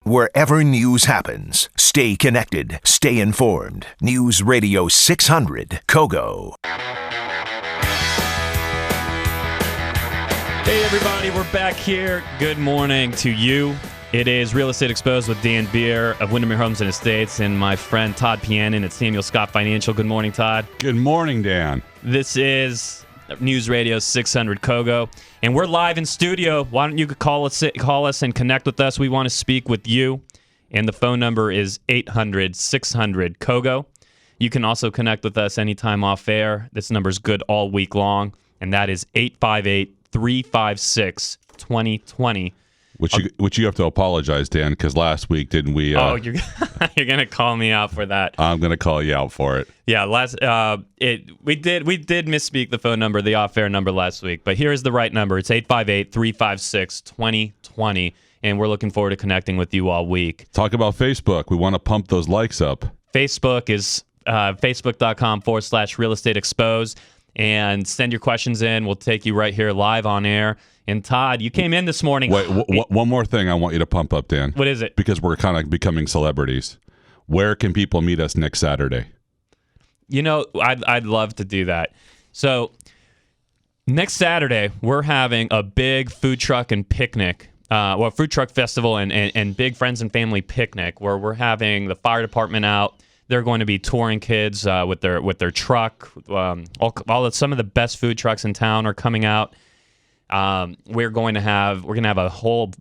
Wherever news happens, stay connected, stay informed. News Radio 600, KOGO. Hey everybody, we're back here. Good morning to you. It is Real Estate Exposed with Dan Beer of Windermere Homes and Estates and my friend Todd Pianin at Samuel Scott Financial. Good morning, Todd. Good morning, Dan. This is News Radio 600 KOGO, and we're live in studio. Why don't you call us and connect with us? We want to speak with you, and the phone number is 800-600-KOGO. You can also connect with us anytime off air. This number is good all week long, and that is 858-356-2020. Which you have to apologize, Dan, because last week didn't we? You're gonna call me out for that. I'm gonna call you out for it. Yeah, we did misspeak the phone number, the off-air number last week, but here is the right number. It's 858-356-2020, and we're looking forward to connecting with you all week. Talk about Facebook. We want to pump those likes up. Facebook is facebook.com/Real Estate Exposed, and send your questions in. We'll take you right here live on air. And Todd, you came in this morning. Wait, one more thing I want you to pump up, Dan. What is it? Because we're kind of becoming celebrities. Where can people meet us next Saturday? You know, I'd love to do that. So next Saturday, we're having a big food truck and picnic, food truck festival and big friends and family picnic where we're having the fire department out. They're going to be touring kids with their truck. Some of the best food trucks in town are coming out. We're going to have a whole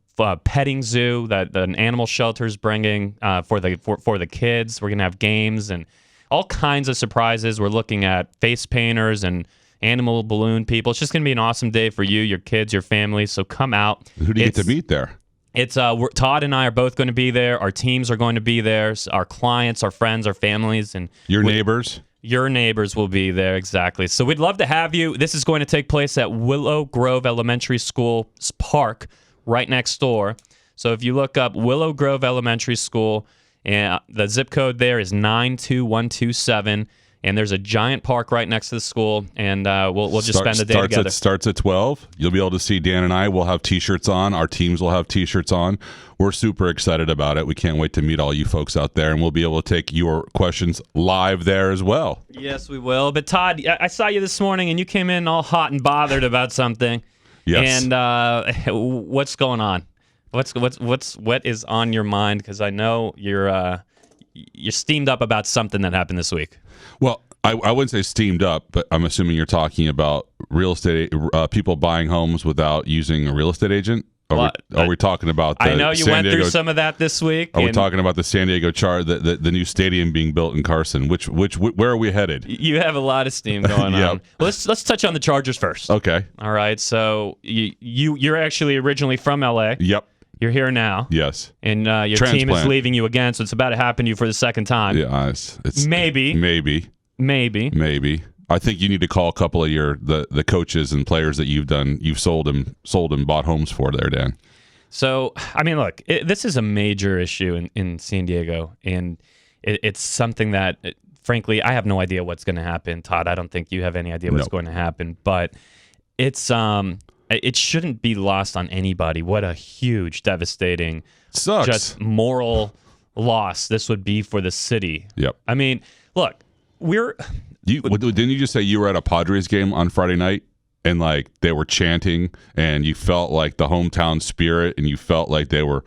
petting zoo that an animal shelter is bringing for the kids. We're going to have games and all kinds of surprises. We're looking at face painters and animal balloon people. It's just going to be an awesome day for you, your kids, your family. So come out. Who do you get to meet there? It's Todd and I are both going to be there. Our teams are going to be there. Our clients, our friends, our families, and your neighbors. Your neighbors will be there, exactly. So we'd love to have you. This is going to take place at Willow Grove Elementary School's park right next door. So if you look up Willow Grove Elementary School, and the zip code there is 92127, and there's a giant park right next to the school, and we'll just spend the day together. Starts at 12. You'll be able to see Dan and I. We'll have T-shirts on. Our teams will have T-shirts on. We're super excited about it. We can't wait to meet all you folks out there, and we'll be able to take your questions live there as well. Yes, we will. But Todd, I saw you this morning, and you came in all hot and bothered about something. Yes. And what's going on? What is on your mind? Because I know you're steamed up about something that happened this week. Well, I wouldn't say steamed up, but I'm assuming you're talking about real estate people buying homes without using a real estate agent. Are we talking about the I know you went through some of that this week. Are we talking about the San Diego the new stadium being built in Carson? Where are we headed? You have a lot of steam going on. Well, let's touch on the Chargers first. Okay. All right. So you're actually originally from LA. Yep. You're here now. Yes. And your team is leaving you again, so it's about to happen to you for the second time. Yeah. It's Maybe. I think you need to call a couple of the coaches and players that you've sold and bought homes for there, Dan. So, I mean, look, this is a major issue in San Diego, and it's something that, frankly, I have no idea what's going to happen. Todd, I don't think you have any idea what's going to happen, but it's it shouldn't be lost on anybody what a huge, devastating, just moral loss this would be for the city. Yep. I mean, look, didn't you just say you were at a Padres game on Friday night and like they were chanting and you felt like the hometown spirit and you felt like they were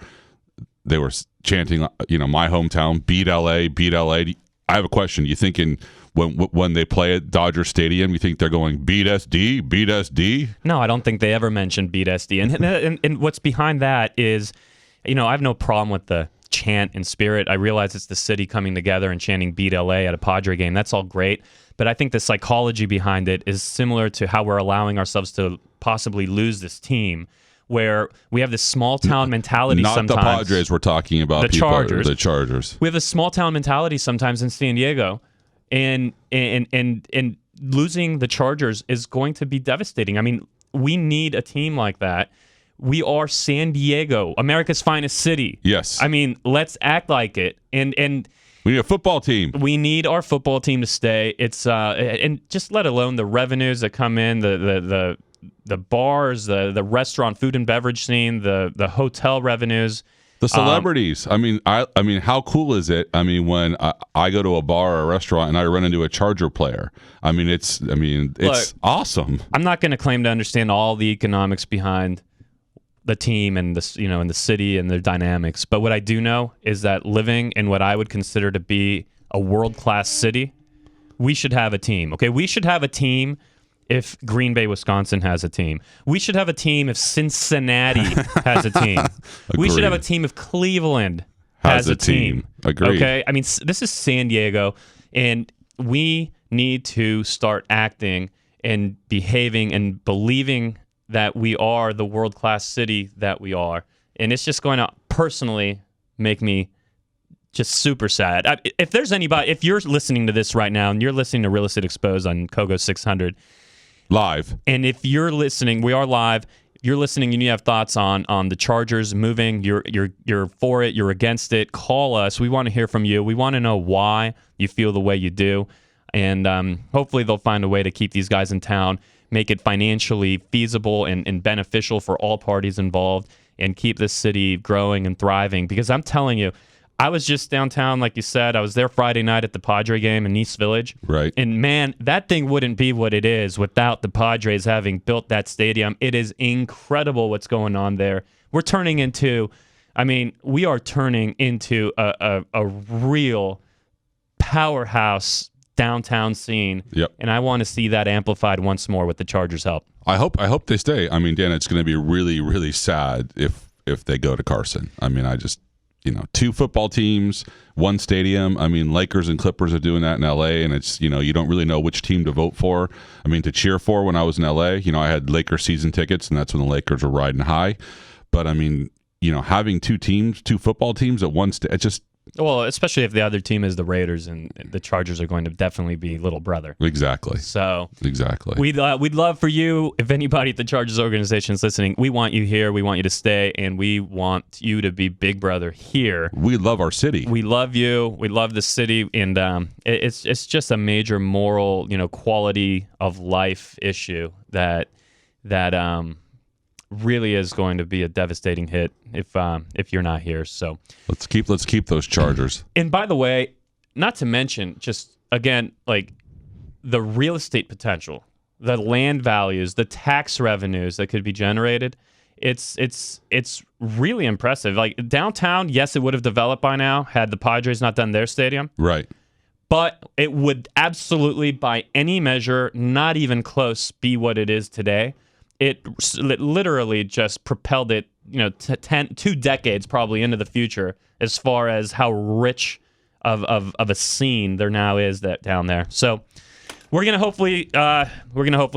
chanting, my hometown, beat LA, beat LA. I have a question. You thinking when they play at Dodger Stadium, you think they're going beat SD, beat SD? No, I don't think they ever mentioned beat SD. And what's behind that is, I have no problem with the chant and spirit. I realize it's the city coming together and chanting beat LA at a Padre game. That's all great. But I think the psychology behind it is similar to how we're allowing ourselves to possibly lose this team, where we have this small town mentality sometimes. Not the Padres we're talking about. The Chargers. We have a small town mentality sometimes in San Diego, and losing the Chargers is going to be devastating. I mean, we need a team like that. We are San Diego, America's finest city. Yes. I mean, let's act like it. And we need a football team. We need our football team to stay. It's and just let alone the revenues that come in, the bars, the restaurant, food and beverage scene, the hotel revenues. The celebrities. I mean, how cool is it? I mean, when I go to a bar or a restaurant and I run into a Charger player. I mean, it's Look, awesome. I'm not going to claim to understand all the economics behind the team and and the city and their dynamics. But what I do know is that living in what I would consider to be a world-class city, we should have a team. Okay, we should have a team if Green Bay, Wisconsin has a team. We should have a team if Cincinnati has a team. We should have a team if Cleveland has a team. Agreed. Okay? I mean, this is San Diego, and we need to start acting and behaving and believing that we are the world-class city that we are. And it's just going to personally make me just super sad. If there's anybody, if you're listening to this right now and you're listening to Real Estate Exposed on KOGO 600, live. And if you're listening, we are live. You're listening and you have thoughts on the Chargers moving. You're for it. You're against it. Call us. We want to hear from you. We want to know why you feel the way you do, and hopefully they'll find a way to keep these guys in town, make it financially feasible and beneficial for all parties involved, and keep this city growing and thriving. Because I'm telling you, I was just downtown, like you said. I was there Friday night at the Padre game in East Village. Right. And, man, that thing wouldn't be what it is without the Padres having built that stadium. It is incredible what's going on there. We are turning into a real powerhouse downtown scene. Yep. And I want to see that amplified once more with the Chargers' help. I hope they stay. I mean, Dan, it's going to be really, really sad if they go to Carson. I mean, two football teams, one stadium. I mean, Lakers and Clippers are doing that in L.A., and it's, you don't really know which team to vote for. I mean, to cheer for when I was in L.A., I had Lakers season tickets, and that's when the Lakers were riding high. But, I mean, having two football teams at one it just... Well, especially if the other team is the Raiders, and the Chargers are going to definitely be little brother. Exactly. So exactly, we'd love for you, if anybody at the Chargers organization is listening, we want you here. We want you to stay, and we want you to be big brother here. We love our city. We love you. We love the city, and it's just a major moral, quality of life issue that really is going to be a devastating hit if you're not here. So let's keep those Chargers. And by the way, not to mention, just again, like the real estate potential, the land values, the tax revenues that could be generated. It's really impressive. Like downtown, yes, it would have developed by now had the Padres not done their stadium. Right. But it would absolutely, by any measure, not even close, be what it is today. It literally just propelled it, 2 decades probably into the future as far as how rich of a scene there now is that down there. So we're gonna hopefully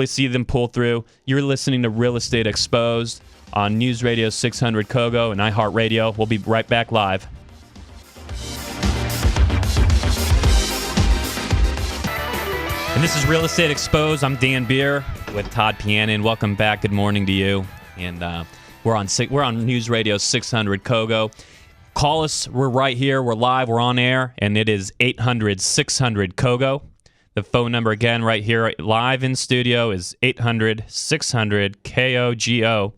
see them pull through. You're listening to Real Estate Exposed on News Radio 600 KOGO and iHeartRadio. We'll be right back live. And this is Real Estate Exposed. I'm Dan Beer with Todd Pianin. Welcome back. Good morning to you. And we're on News Radio 600 KOGO. Call us. We're right here. We're live. We're on air. And it is 800-600-KOGO. The phone number again right here live in studio is 800-600-KOGO.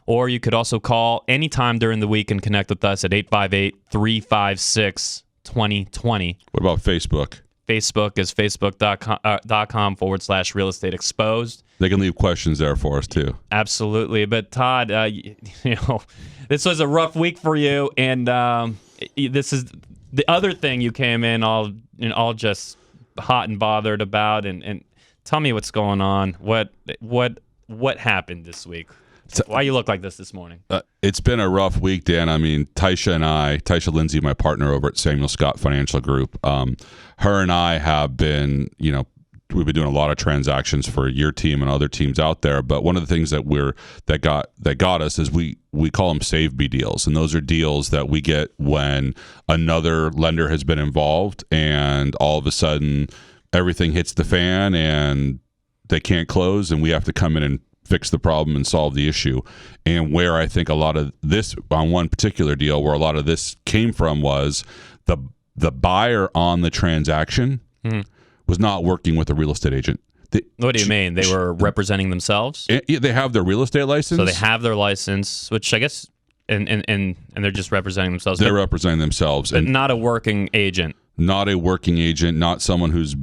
Or you could also call anytime during the week and connect with us at 858-356-2020. What about Facebook? Facebook is facebook.com/real estate exposed. They can leave questions there for us too. Absolutely. But Todd, this was a rough week for you, and this is the other thing you came in all just hot and bothered about. And tell me what's going on. What happened this week? Why you look like this morning? It's been a rough week, Dan. I mean, Taisha Lindsay, my partner over at Samuel Scott Financial Group, her and I have been, we've been doing a lot of transactions for your team and other teams out there. But one of the things that got us is we call them save B deals, and those are deals that we get when another lender has been involved, and all of a sudden everything hits the fan and they can't close, and we have to come in and fix the problem and solve the issue. And where I think a lot of this, on one particular deal, where a lot of this came from was the buyer on the transaction was not working with a real estate agent. What do you mean? They were representing themselves? They have their real estate license. So they have their license, which I guess and they're just representing themselves. They're representing themselves, but and not a working agent. Not a working agent, not someone who's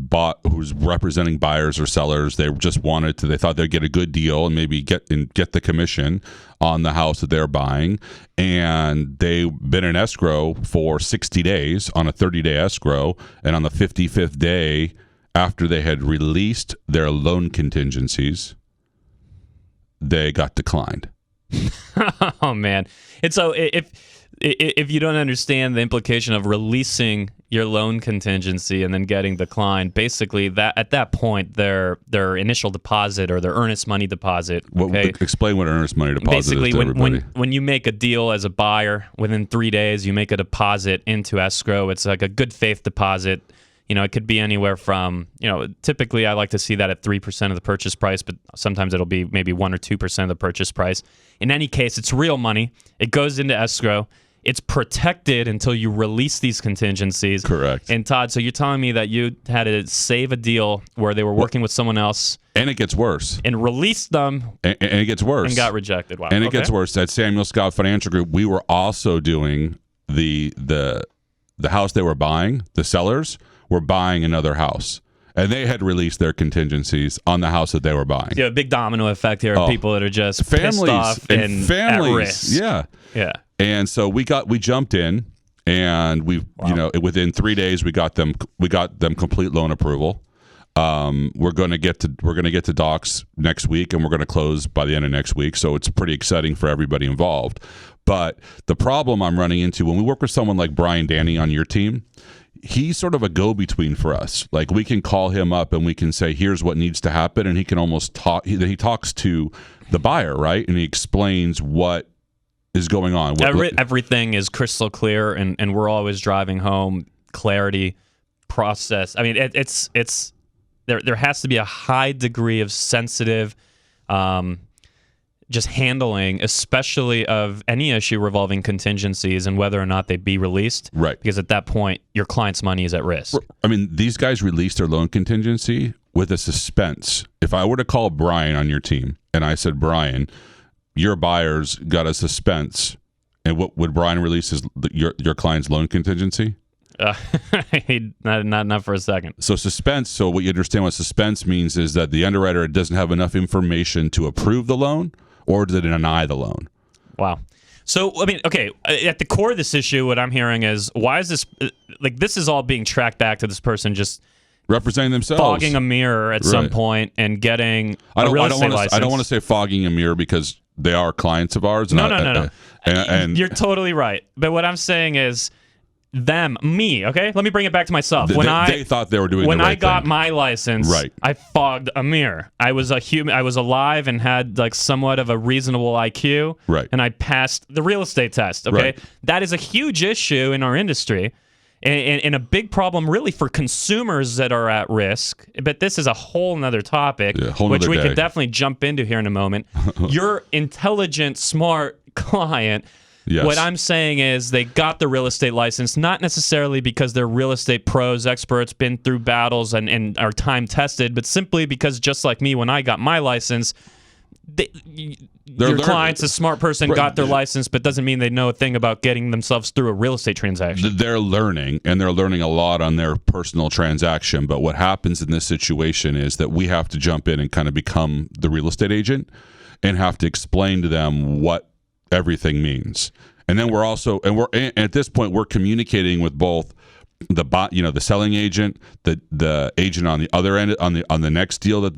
representing buyers or sellers. They just they thought they'd get a good deal and maybe get the commission on the house that they're buying. And they've been in escrow for 60 days on a 30-day escrow. And on the 55th day, after they had released their loan contingencies, they got declined. Oh, man. And so if you don't understand the implication of releasing your loan contingency and then getting declined, basically that at that point their initial deposit or their earnest money deposit. Okay? Explain what earnest money deposit basically, is to everybody. when you make a deal as a buyer, within 3 days you make a deposit into escrow. It's like a good faith deposit. It could be anywhere from, typically I like to see that at 3% of the purchase price, but sometimes it'll be maybe 1 or 2% of the purchase price. In any case, it's real money. It goes into escrow. It's protected until you release these contingencies. Correct. And Todd, so you're telling me that you had to save a deal where they were working with someone else. And it gets worse. And released them. And it gets worse. And got rejected. Wow. And it gets worse. At Samuel Scott Financial Group, we were also doing the house they were buying. The sellers were buying another house. And they had released their contingencies on the house that they were buying. Yeah, a big domino effect here of people that are just pissed off and at risk. Yeah. Yeah. And so we jumped in, and within 3 days we got them complete loan approval. We're going to get to docs next week, and we're going to close by the end of next week. So it's pretty exciting for everybody involved. But the problem I'm running into when we work with someone like Brian Danny on your team, he's sort of a go-between for us. Like, we can call him up and we can say, here's what needs to happen, and he can almost talk. He talks to the buyer, right, and he explains what is going on. Everything is crystal clear, and we're always driving home clarity, process. I mean, it's there has to be a high degree of sensitive just handling, especially of any issue revolving contingencies and whether or not they be released. Right. Because at that point, your client's money is at risk. I mean, these guys released their loan contingency with a suspense. If I were to call Brian on your team and I said, Brian, your buyers got a suspense, and what would Brian release your client's loan contingency? Not for a second. So suspense. So what you understand what suspense means is that the underwriter doesn't have enough information to approve the loan or to deny the loan. Wow. So, I mean, okay, at the core of this issue, what I'm hearing is, why is this, this is all being tracked back to this person just representing themselves, fogging a mirror at some point and getting a real estate license. I don't want to say fogging a mirror because they are clients of ours. No. And you're totally right. But what I'm saying is, me, okay? Let me bring it back to myself. They thought they were doing the right thing. When I got my license, right, I fogged a mirror. I was I was alive and had like somewhat of a reasonable IQ. Right. And I passed the real estate test, okay? Right. That is a huge issue in our industry and a big problem really for consumers that are at risk. But this is a whole nother topic, which we could definitely jump into here in a moment. Your intelligent, smart client. Yes. What I'm saying is they got the real estate license, not necessarily because they're real estate pros, experts, been through battles and are time tested, but simply because just like me, when I got my license, your client's a smart person, got their license, but doesn't mean they know a thing about getting themselves through a real estate transaction. They're learning, and they're learning a lot on their personal transaction. But what happens in this situation is that we have to jump in and kind of become the real estate agent and have to explain to them what everything means. And then we're at this point we're communicating with both the selling agent, the agent on the other end on the next deal that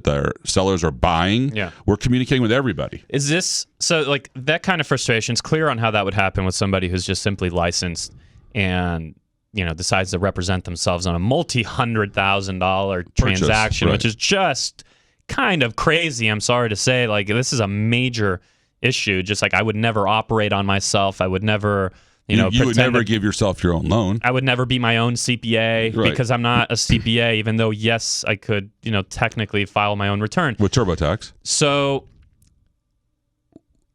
their sellers are buying. Yeah. We're communicating with everybody. Is this so like that kind of frustration is clear on how that would happen with somebody who's just simply licensed and decides to represent themselves on a multi-$100,000 transaction, which is just kind of crazy. I'm sorry to say, like, this is a major issue. Just like I would never operate on myself. I would never, you would never give yourself your own loan. I would never be my own CPA because I'm not a CPA, even though, yes, I could, technically file my own return. With TurboTax. So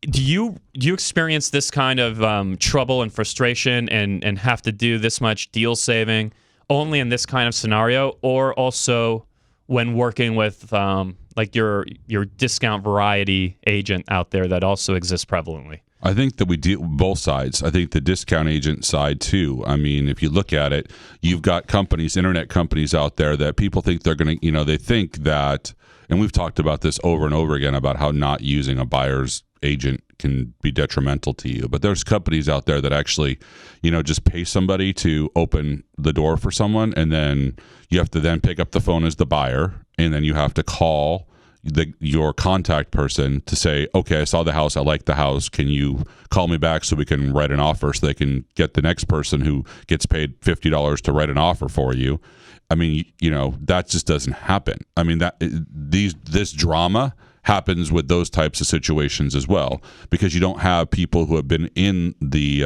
do you experience this kind of trouble and frustration and have to do this much deal saving only in this kind of scenario, or also when working with like your discount variety agent out there that also exists prevalently? I think that we deal both sides. I think the discount agent side too. I mean, if you look at it, you've got companies, internet companies out there that people think they're going to, they think that, and we've talked about this over and over again about how not using a buyer's agent can be detrimental to you. But there's companies out there that actually, just pay somebody to open the door for someone, and then you have to then pick up the phone as the buyer, and then you have to call your contact person to say, okay, I saw the house, I like the house, can you call me back so we can write an offer so they can get the next person who gets paid $50 to write an offer for you. I mean, that just doesn't happen. I mean, this drama happens with those types of situations as well, because you don't have people who have been in the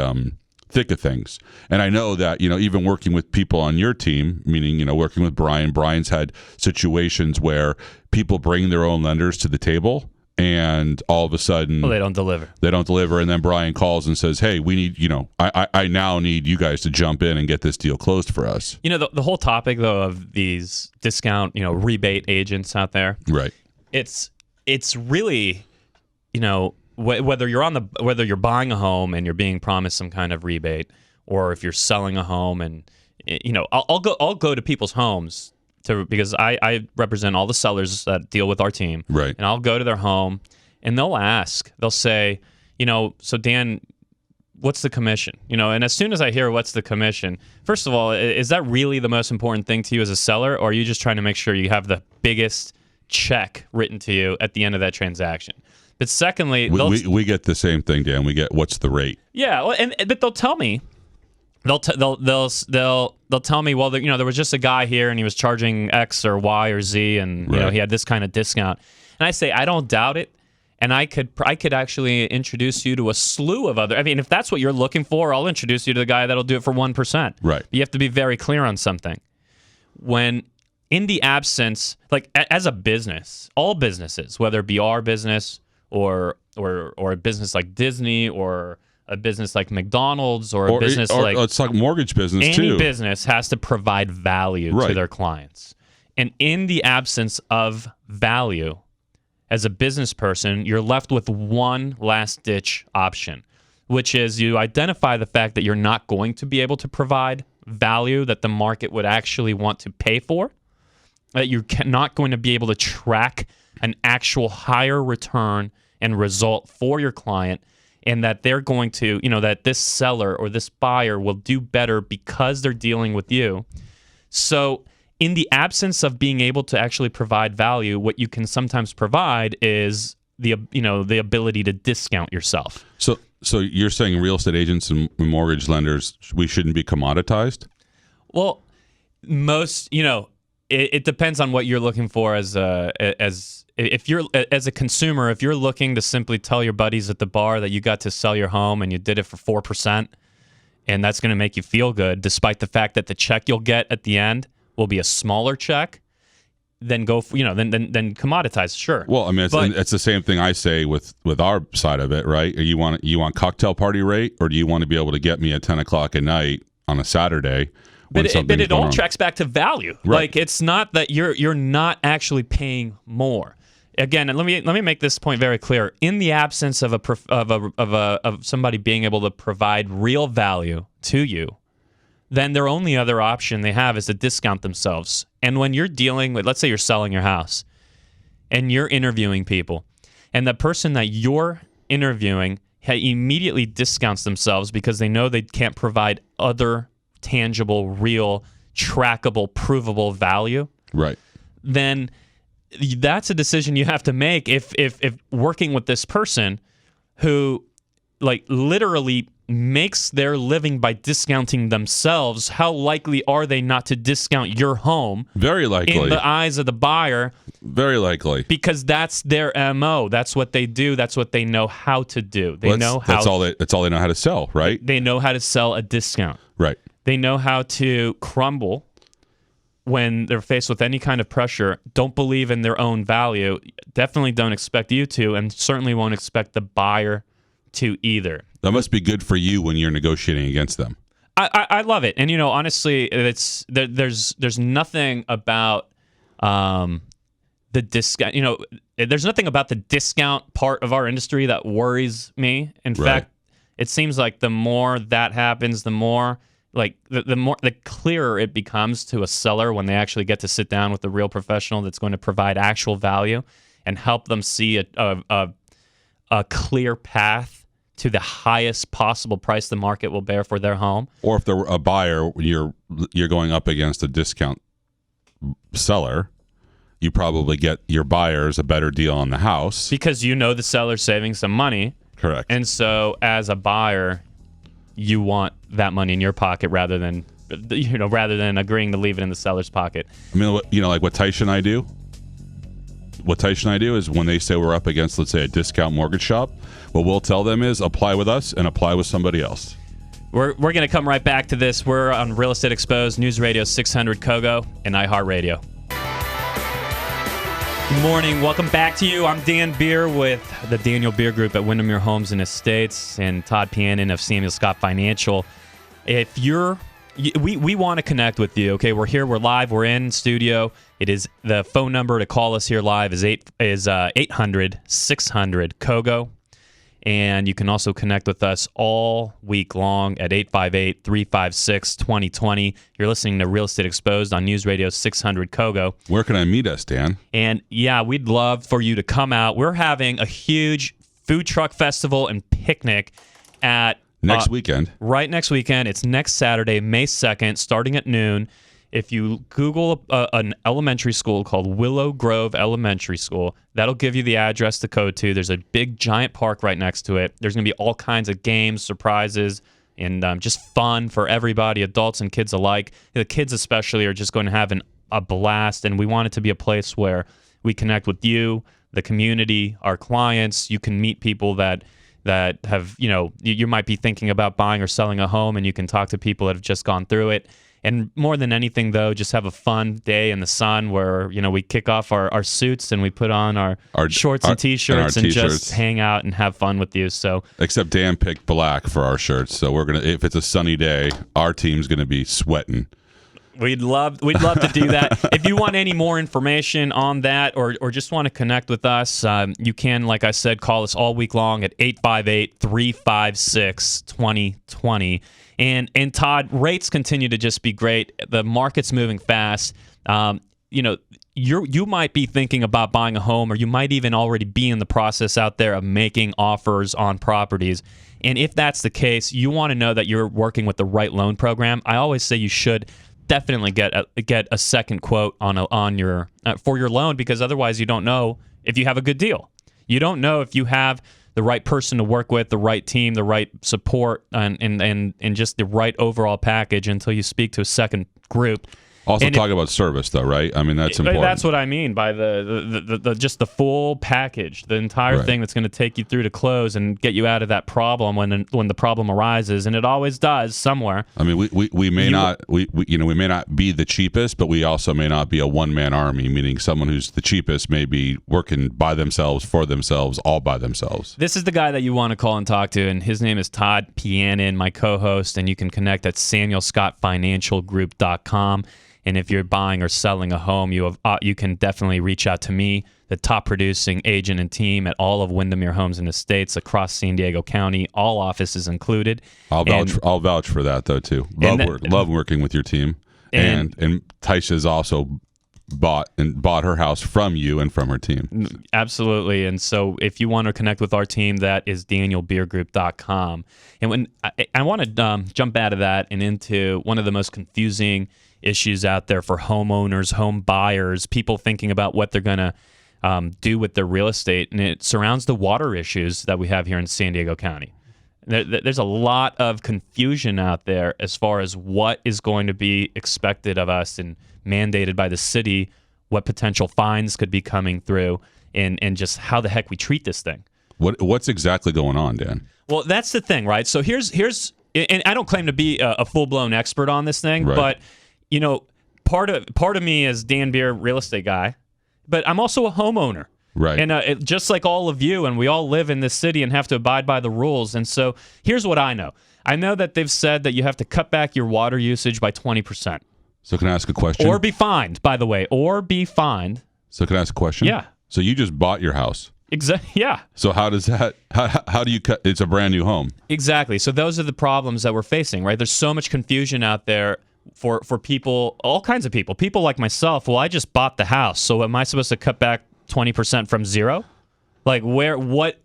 thick of things. And I know that, even working with people on your team, meaning, working with Brian's had situations where people bring their own lenders to the table, and all of a sudden they don't deliver. And then Brian calls and says, hey, we need, I now need you guys to jump in and get this deal closed for us. The whole topic though of these discount, rebate agents out there, right? It's really, whether you're buying a home and you're being promised some kind of rebate, or if you're selling a home, and I'll go to people's homes because I represent all the sellers that deal with our team, right? And I'll go to their home, and they'll say, so Dan, what's the commission? And as soon as I hear what's the commission, first of all, is that really the most important thing to you as a seller, or are you just trying to make sure you have the biggest check written to you at the end of that transaction? But secondly, we get the same thing, Dan. We get, what's the rate? Yeah, well, but they'll tell me, they'll tell me, well, there was just a guy here and he was charging X or Y or Z, and he had this kind of discount. And I say, I don't doubt it, and I could actually introduce you to a slew of other. I mean, if that's what you're looking for, I'll introduce you to the guy that'll do it for 1%. Right. But you have to be very clear on something. When in the absence, like as a business, all businesses, whether it be our business or a business like Disney, or a business like McDonald's, or a business like it's like mortgage business any too. Any business has to provide value to their clients. And in the absence of value, as a business person, you're left with one last ditch option, which is you identify the fact that you're not going to be able to provide value that the market would actually want to pay for, that you're not going to be able to track an actual higher return and result for your client, and that they're going to, that this seller or this buyer will do better because they're dealing with you. So in the absence of being able to actually provide value, what you can sometimes provide is the ability to discount yourself. So you're saying real estate agents and mortgage lenders, we shouldn't be commoditized? Well, most, it depends on what you're looking for as a consumer. If you're looking to simply tell your buddies at the bar that you got to sell your home and you did it for 4%, and that's going to make you feel good, despite the fact that the check you'll get at the end will be a smaller check, then go for, then commoditize. Sure. Well, I mean, it's the same thing I say with our side of it, right? You want cocktail party rate, or do you want to be able to get me at 10 o'clock at night on a Saturday? But it all tracks back to value. Right. Like, it's not that you're not actually paying more. Again, and let me make this point very clear. In the absence of somebody being able to provide real value to you, then their only other option they have is to discount themselves. And when you're dealing with, let's say you're selling your house and you're interviewing people, and the person that you're interviewing immediately discounts themselves because they know they can't provide other tangible, real, trackable, provable value, right? Then that's a decision you have to make if working with this person who, like, literally makes their living by discounting themselves. How likely are they not to discount your home? Very likely. In the eyes of the buyer. Very likely. Because that's their MO. That's what they do. That's what they know how to do. That's all they know how to sell, right? They know how to sell a discount. Right. They know how to crumble when they're faced with any kind of pressure. Don't believe in their own value. Definitely don't expect you to, and certainly won't expect the buyer to either. That must be good for you when you're negotiating against them. I love it, and honestly, there's nothing about the discount. There's nothing about the discount part of our industry that worries me. In fact, it seems like the more that happens, the more like the clearer it becomes to a seller when they actually get to sit down with a real professional that's going to provide actual value and help them see a clear path to the highest possible price the market will bear for their home. Or if they're a buyer, you're going up against a discount seller. You probably get your buyers a better deal on the house because the seller's saving some money. Correct. And so as a buyer, you want that money in your pocket rather than agreeing to leave it in the seller's pocket. I mean, like what Taish and I do? What Taish and I do is when they say we're up against, let's say, a discount mortgage shop, what we'll tell them is apply with us and apply with somebody else. We're going to come right back to this. We're on Real Estate Exposed, News Radio 600 KOGO, and iHeartRadio. Good morning. Welcome back to you. I'm Dan Beer with the Daniel Beer Group at Windermere Homes and Estates and Todd Pianin of Samuel Scott Financial. If we want to connect with you, okay? We're here. We're live. We're in studio. It is the phone number to call us here live is 800-600-KOGO. And you can also connect with us all week long at 858-356-2020. You're listening to Real Estate Exposed on News Radio 600 KOGO. Where can I meet us, Dan? And yeah, we'd love for you to come out. We're having a huge food truck festival and picnic at next weekend. Right next weekend. It's next Saturday, May 2nd, starting at noon. If you Google an elementary school called Willow Grove Elementary School, that'll give you the address to code to. There's a big, giant park right next to it. There's going to be all kinds of games, surprises, and just fun for everybody, adults and kids alike. The kids especially are just going to have a blast, and we want it to be a place where we connect with you, the community, our clients. You can meet people that have, you might be thinking about buying or selling a home, and you can talk to people that have just gone through it. And more than anything, though, just have a fun day in the sun where, we kick off our suits and we put on our shorts and T-shirts and just hang out and have fun with you. So, except Dan picked black for our shirts. So if it's a sunny day, our team's going to be sweating. We'd love to do that. If you want any more information on that or just want to connect with us, you can, like I said, call us all week long at 858-356-2020. And Todd, rates continue to just be great. The market's moving fast. You might be thinking about buying a home, or you might even already be in the process out there of making offers on properties. And if that's the case, you want to know that you're working with the right loan program. I always say you should definitely get a second quote on your for your loan, because otherwise you don't know if you have a good deal. You don't know if you have the right person to work with, the right team, the right support, and just the right overall package until you speak to a second group. Also, talk about service, though, right? I mean, that's important. That's what I mean by the just the full package, the entire thing that's going to take you through to close and get you out of that problem when the problem arises, and it always does somewhere. I mean, we may not be the cheapest, but we also may not be a one-man army, meaning someone who's the cheapest may be working by themselves, for themselves, all by themselves. This is the guy that you want to call and talk to, and his name is Todd Pianin, my co-host, and you can connect at SamuelScottFinancialGroup.com. And if you're buying or selling a home, you can definitely reach out to me, the top producing agent and team at all of Windermere Homes and Estates across San Diego County, all offices included. I'll vouch for that, though, too. Love working with your team. And Taisha's also bought her house from you and from her team. Absolutely. And so if you want to connect with our team, that is DanielBeerGroup.com. And when I want to jump out of that and into one of the most confusing issues out there for homeowners, home buyers, people thinking about what they're going to do with their real estate, and it surrounds the water issues that we have here in San Diego County. There's a lot of confusion out there as far as what is going to be expected of us and mandated by the city, what potential fines could be coming through, and just how the heck we treat this thing. What's exactly going on, Dan? Well, that's the thing, right? So here's and I don't claim to be a full-blown expert on this thing, but part of me is Dan Beer, real estate guy, but I'm also a homeowner. Right. And just like all of you, and we all live in this city and have to abide by the rules. And so here's what I know. I know that they've said that you have to cut back your water usage by 20%. So can I ask a question? Or be fined, by the way, or be fined. So can I ask a question? Yeah. So you just bought your house. Exactly. Yeah. So how does that? How do you cut? It's a brand new home. Exactly. So those are the problems that we're facing, right? There's so much confusion out there for people, all kinds of people. People like myself. Well, I just bought the house, so am I supposed to cut back 20% from zero? Like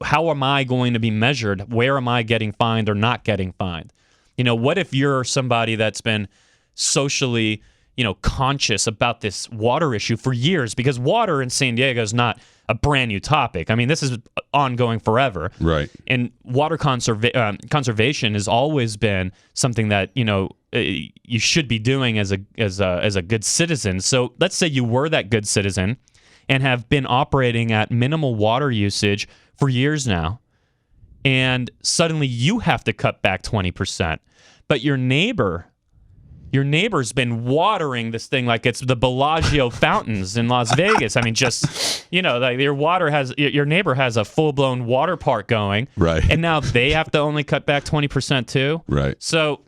how am I going to be measured? Where am I getting fined or not getting fined? What if you're somebody that's been socially, conscious about this water issue for years? Because water in San Diego is not a brand new topic. I mean, this is ongoing forever. Right. And water conservation has always been something that, you should be doing as a good citizen. So let's say you were that good citizen and have been operating at minimal water usage for years now, and suddenly you have to cut back 20%. But your neighbor's been watering this thing like it's the Bellagio fountains in Las Vegas. I mean, just, like your neighbor has a full-blown water park going. Right. And now they have to only cut back 20% too. Right. So,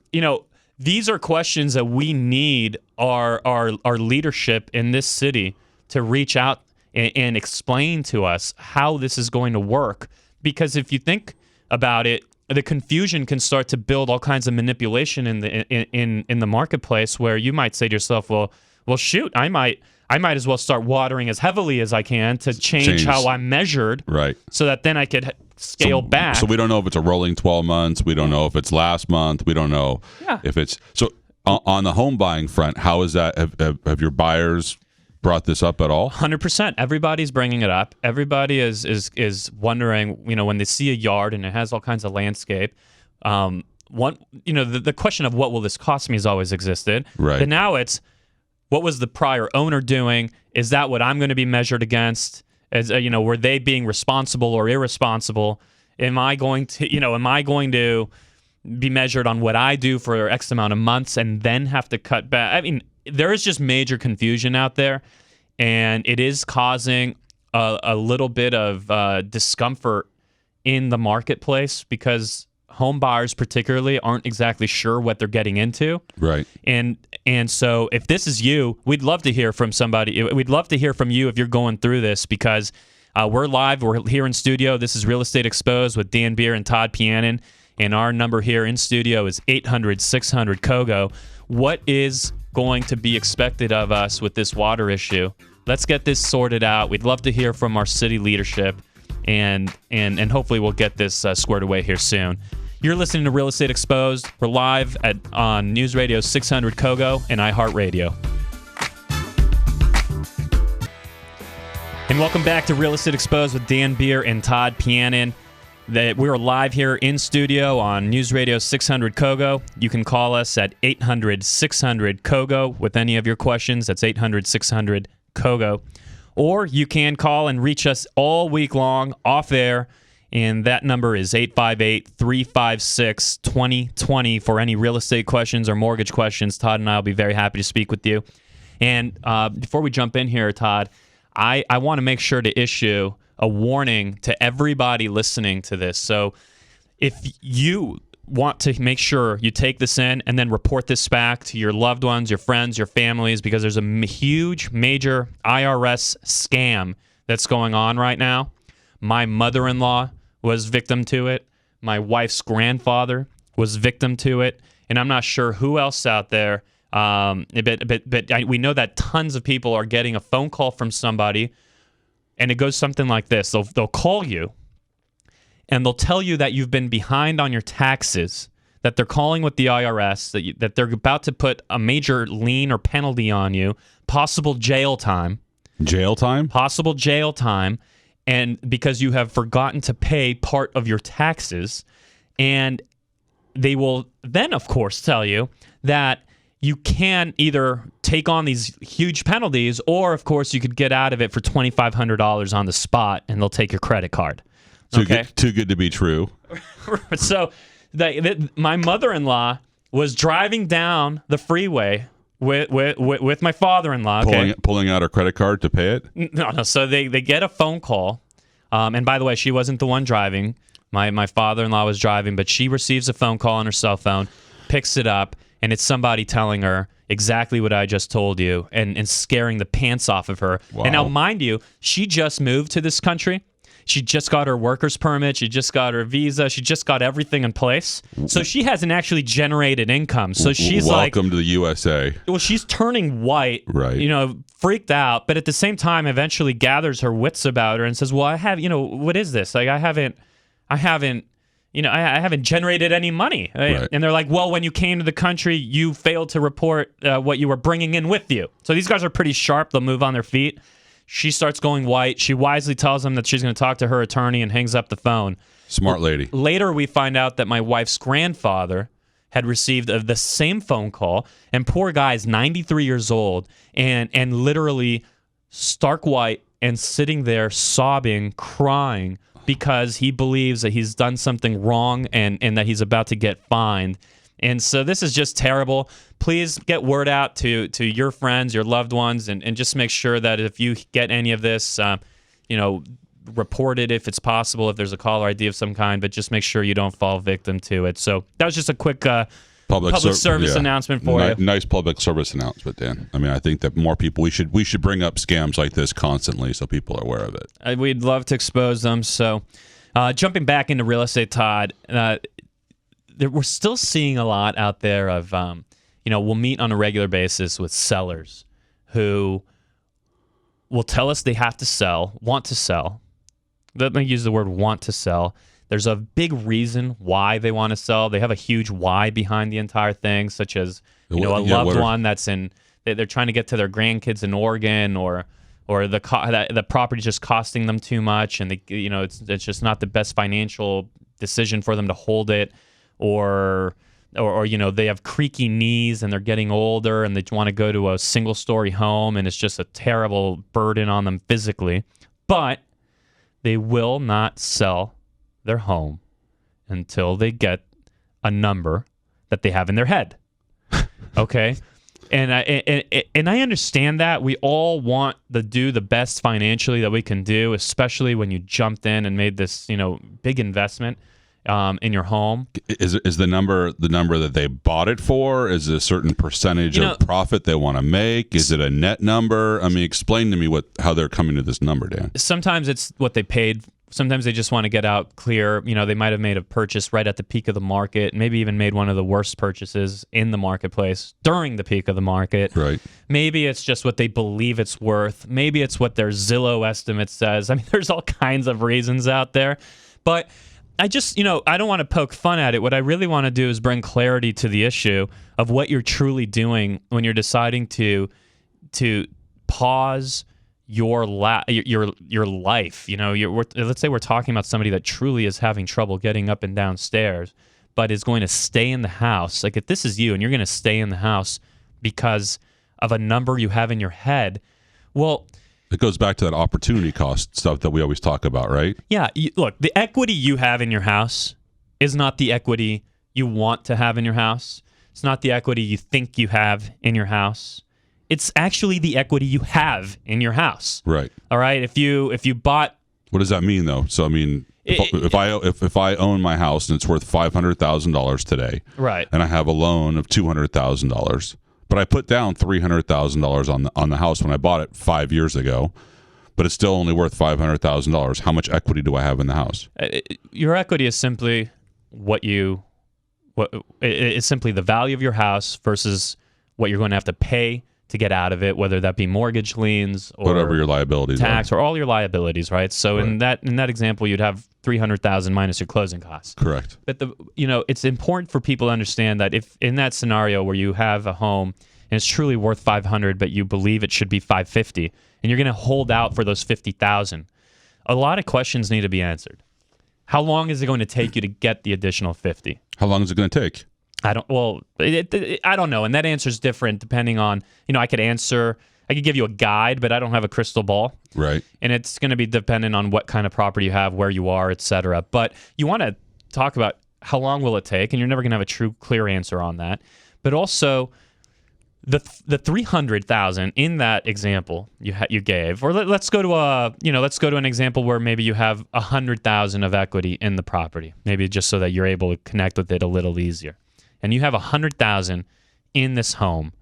these are questions that we need our leadership in this city to reach out and explain to us how this is going to work. Because if you think about it, the confusion can start to build all kinds of manipulation in the marketplace, where you might say to yourself, well, shoot, I might as well start watering as heavily as I can to change how I'm measured, right? So that then I could scale back. So we don't know if it's a rolling 12 months. We don't know if it's last month. We don't know if it's so. On the home buying front, how is that? Have your buyers brought this up at all? 100%. Everybody's bringing it up. Everybody is wondering, when they see a yard and it has all kinds of landscape. The question of what will this cost me has always existed. Right. But now it's, what was the prior owner doing? Is that what I'm going to be measured against? As were they being responsible or irresponsible? Am I going to be measured on what I do for X amount of months and then have to cut back? I mean, there is just major confusion out there, and it is causing a little bit of discomfort in the marketplace, because home buyers particularly aren't exactly sure what they're getting into. Right. And so if this is you, we'd love to hear from somebody. We'd love to hear from you if you're going through this, because we're live. We're here in studio. This is Real Estate Exposed with Dan Beer and Todd Pianin, and our number here in studio is 800-600-KOGO. What is going to be expected of us with this water issue? Let's get this sorted out. We'd love to hear from our city leadership, and hopefully we'll get this squared away here soon. You're listening to Real Estate Exposed. We're live on News Radio 600 KOGO and iHeartRadio. And welcome back to Real Estate Exposed with Dan Beer and Todd Pianin. We are live here in studio on News Radio 600 KOGO. You can call us at 800-600-KOGO with any of your questions. That's 800-600-KOGO. Or you can call and reach us all week long off air, and that number is 858-356-2020 for any real estate questions or mortgage questions. Todd and I will be very happy to speak with you. And before we jump in here, Todd, I want to make sure to issue a warning to everybody listening to this. So if you want to make sure you take this in and then report this back to your loved ones, your friends, your families, because there's a huge, major IRS scam that's going on right now. My mother-in-law was victim to it. My wife's grandfather was victim to it. And I'm not sure who else out there. But we know that tons of people are getting a phone call from somebody, and it goes something like this. They'll call you, and they'll tell you that you've been behind on your taxes, that they're calling with the IRS, that they're about to put a major lien or penalty on you, possible jail time. Jail time? Possible jail time, and because you have forgotten to pay part of your taxes. And they will then, of course, tell you that you can either take on these huge penalties, or, of course, you could get out of it for $2,500 on the spot, and they'll take your credit card. Too good to be true. So my mother-in-law was driving down the freeway with my father-in-law. Okay? Pulling out her credit card to pay it? No. So they get a phone call. And by the way, she wasn't the one driving. My father-in-law was driving, but she receives a phone call on her cell phone, picks it up, and it's somebody telling her, exactly what I just told you and scaring the pants off of her. Wow. And now, mind you, she just moved to this country. She just got her worker's permit. She just got her visa. She just got everything in place. So she hasn't actually generated income. So she's welcome to the USA. Well, she's turning white, right? Freaked out, but at the same time, eventually gathers her wits about her and says, "Well, I have, what is this? Like, I haven't generated any money." Right. And they're like, "Well, when you came to the country, you failed to report what you were bringing in with you." So these guys are pretty sharp. They'll move on their feet. She starts going white. She wisely tells them that she's going to talk to her attorney and hangs up the phone. Smart lady. Later, we find out that my wife's grandfather had received the same phone call, and poor guy's 93 years old and literally stark white and sitting there sobbing, crying because he believes that he's done something wrong and that he's about to get fined. And so this is just terrible. Please get word out to your friends, your loved ones, and just make sure that if you get any of this, report it if it's possible, if there's a caller ID of some kind, but just make sure you don't fall victim to it. So that was just a quick public service announcement for you. Nice public service announcement, Dan. I mean, I think that more people, we should bring up scams like this constantly so people are aware of it. We'd love to expose them. So jumping back into real estate, Todd, we're still seeing a lot out there of, we'll meet on a regular basis with sellers who will tell us they have to sell, want to sell. Let me use the word want to sell. There's a big reason why they want to sell. They have a huge why behind the entire thing, such as, a loved one that's they're trying to get to their grandkids in Oregon, or the property's just costing them too much, and it's just not the best financial decision for them to hold it. Or they have creaky knees and they're getting older and they want to go to a single-story home and it's just a terrible burden on them physically. But they will not sell their home until they get a number that they have in their head. Okay? And I understand that. We all want to do the best financially that we can do, especially when you jumped in and made this, big investment in your home. Is the number that they bought it for? Is it a certain percentage of profit they want to make? Is it a net number? I mean, explain to me how they're coming to this number, Dan. Sometimes it's what they paid. Sometimes they just want to get out clear. They might have made a purchase right at the peak of the market, maybe even made one of the worst purchases in the marketplace during the peak of the market. Right. Maybe it's just what they believe it's worth. Maybe it's what their Zillow estimate says. I mean, there's all kinds of reasons out there. But I just, I don't want to poke fun at it. What I really want to do is bring clarity to the issue of what you're truly doing when you're deciding to pause your life. Let's say we're talking about somebody that truly is having trouble getting up and down stairs, but is going to stay in the house. Like if this is you and you're going to stay in the house because of a number you have in your head, well, it goes back to that opportunity cost stuff that we always talk about, right? Yeah. Look, the equity you have in your house is not the equity you want to have in your house. It's not the equity you think you have in your house. It's actually the equity you have in your house. Right. All right. If you bought. What does that mean, though? So I mean, if I own my house and it's worth $500,000 today, right, and I have a loan of $200,000. But I put down $300,000 on the house when I bought it 5 years ago, but it's still only worth $500,000. How much equity do I have in the house? Your equity is simply it's simply the value of your house versus what you're going to have to pay to get out of it, whether that be mortgage liens or whatever your liabilities tax are. Or all your liabilities, right? So right. in that example, you'd have $300,000 minus your closing costs. Correct. But it's important for people to understand that if in that scenario where you have a home and it's truly worth $500,000, but you believe it should be $550,000, and you're going to hold out for those $50,000, a lot of questions need to be answered. How long is it going to take you to get the additional $50,000? How long is it going to take? I don't know, and that answer is different depending on, I could give you a guide, but I don't have a crystal ball. Right. And it's going to be dependent on what kind of property you have, where you are, et cetera. But you want to talk about how long will it take, and you're never going to have a true, clear answer on that. But also, the $300,000 in that example you gave, or let's go to an example where maybe you have $100,000 of equity in the property, maybe just so that you're able to connect with it a little easier. And you have $100,000 in this home,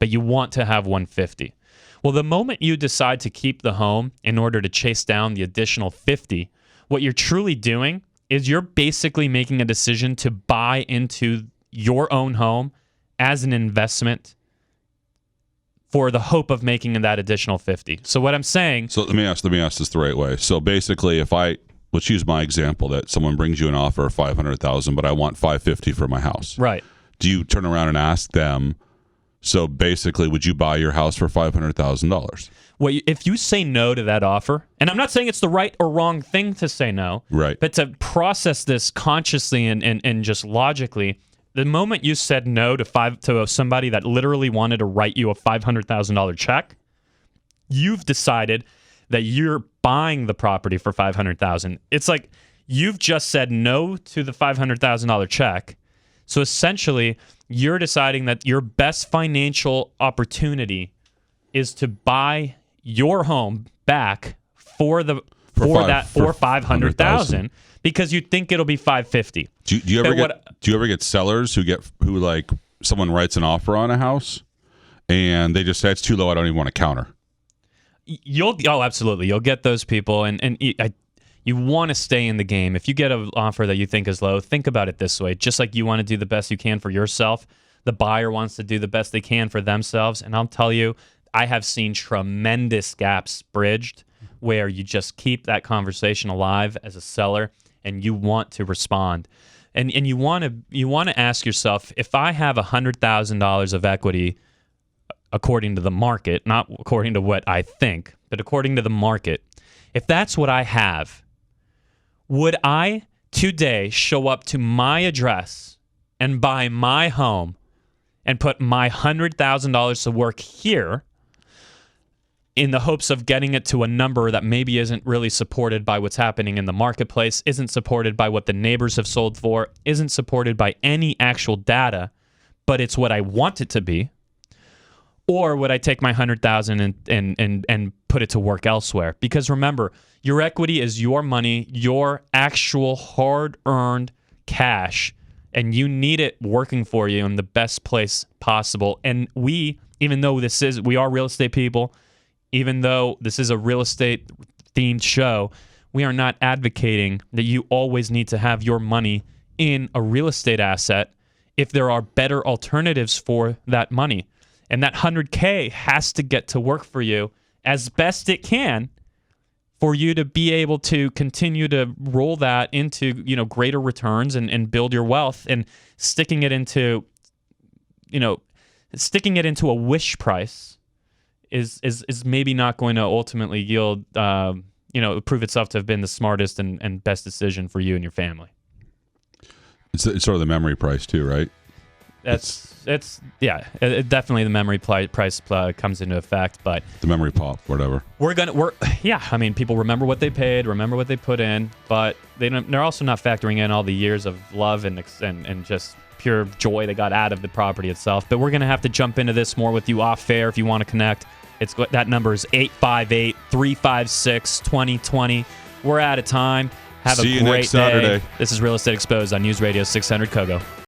but you want to have 150. Well, the moment you decide to keep the home in order to chase down the additional 50, what you're truly doing is you're basically making a decision to buy into your own home as an investment for the hope of making that additional 50. So what I'm saying... So let me ask this the right way. So basically, let's use my example that someone brings you an offer of $500,000, but I want $550 for my house. Right. Do you turn around and ask them, so basically, would you buy your house for $500,000? Well, if you say no to that offer, and I'm not saying it's the right or wrong thing to say no, right, but to process this consciously and just logically, the moment you said no to somebody that literally wanted to write you a $500,000 check, you've decided that you're buying the property for $500,000. It's like you've just said no to the $500,000 check. So essentially, you're deciding that your best financial opportunity is to buy your home back for $500,000 because you think it'll be $550,000. Do you ever get sellers who like someone writes an offer on a house and they just say it's too low, I don't even want to counter? Absolutely. You'll get those people, and you want to stay in the game. If you get an offer that you think is low, think about it this way. Just like you want to do the best you can for yourself, the buyer wants to do the best they can for themselves. And I'll tell you, I have seen tremendous gaps bridged where you just keep that conversation alive as a seller and you want to respond. And you want to ask yourself, if I have $100,000 of equity according to the market, not according to what I think, but according to the market, if that's what I have, would I today show up to my address and buy my home and put my $100,000 to work here in the hopes of getting it to a number that maybe isn't really supported by what's happening in the marketplace, isn't supported by what the neighbors have sold for, isn't supported by any actual data, but it's what I want it to be? Or would I take my $100,000 and put it to work elsewhere? Because remember, your equity is your money, your actual hard-earned cash, and you need it working for you in the best place possible. And even though we are real estate people, even though this is a real estate themed show, we are not advocating that you always need to have your money in a real estate asset if there are better alternatives for that money. And that $100K has to get to work for you as best it can for you to be able to continue to roll that into, greater returns and build your wealth. And sticking it into a wish price is maybe not going to ultimately yield, prove itself to have been the smartest and best decision for you and your family. It's sort of the memory price too, right? Definitely the memory price comes into effect, but the memory pop, whatever. People remember what they paid, remember what they put in, but they're also not factoring in all the years of love and just pure joy they got out of the property itself. But we're going to have to jump into this more with you off air if you want to connect. That number is 858-356-2020. We're out of time. Have a great day. Saturday. This is Real Estate Exposed on News Radio 600 KOGO.